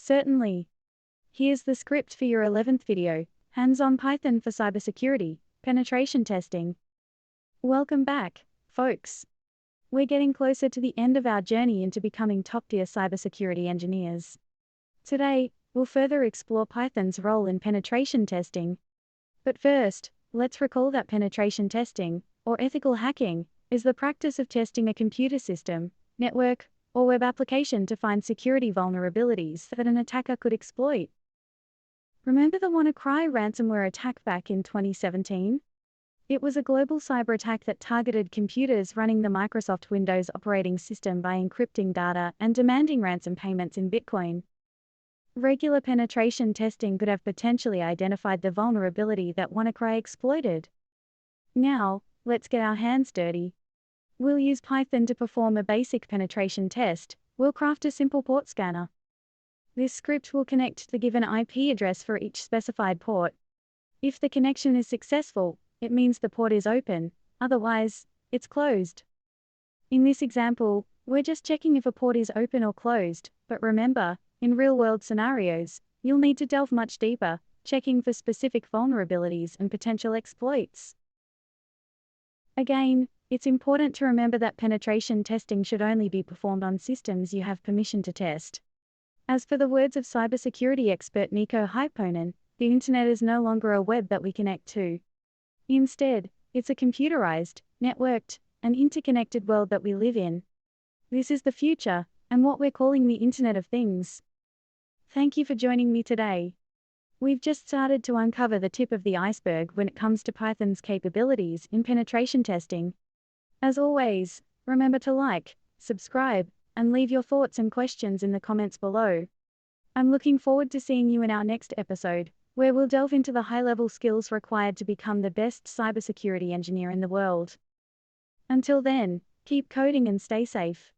Certainly. Here's the script for your 11th video, Hands-on Python for Cybersecurity, Penetration Testing. Welcome back, folks. We're getting closer to the end of our journey into becoming top-tier cybersecurity engineers. Today, we'll further explore Python's role in penetration testing. But first, let's recall that penetration testing, or ethical hacking, is the practice of testing a computer system, network, or web application to find security vulnerabilities that an attacker could exploit. Remember the WannaCry ransomware attack back in 2017? It was a global cyber attack that targeted computers running the Microsoft Windows operating system by encrypting data and demanding ransom payments in Bitcoin. Regular penetration testing could have potentially identified the vulnerability that WannaCry exploited. Now, let's get our hands dirty. We'll use Python to perform a basic penetration test. We'll craft a simple port scanner. This script will connect the given IP address for each specified port. If the connection is successful, it means the port is open, otherwise, it's closed. In this example, we're just checking if a port is open or closed, but remember, in real-world scenarios, you'll need to delve much deeper, checking for specific vulnerabilities and potential exploits. Again, it's important to remember that penetration testing should only be performed on systems you have permission to test. As for the words of cybersecurity expert Nico Hyponen, the internet is no longer a web that we connect to. Instead, it's a computerized, networked, and interconnected world that we live in. This is the future, and what we're calling the Internet of Things. Thank you for joining me today. We've just started to uncover the tip of the iceberg when it comes to Python's capabilities in penetration testing. As always, remember to like, subscribe, and leave your thoughts and questions in the comments below. I'm looking forward to seeing you in our next episode, where we'll delve into the high-level skills required to become the best cybersecurity engineer in the world. Until then, keep coding and stay safe.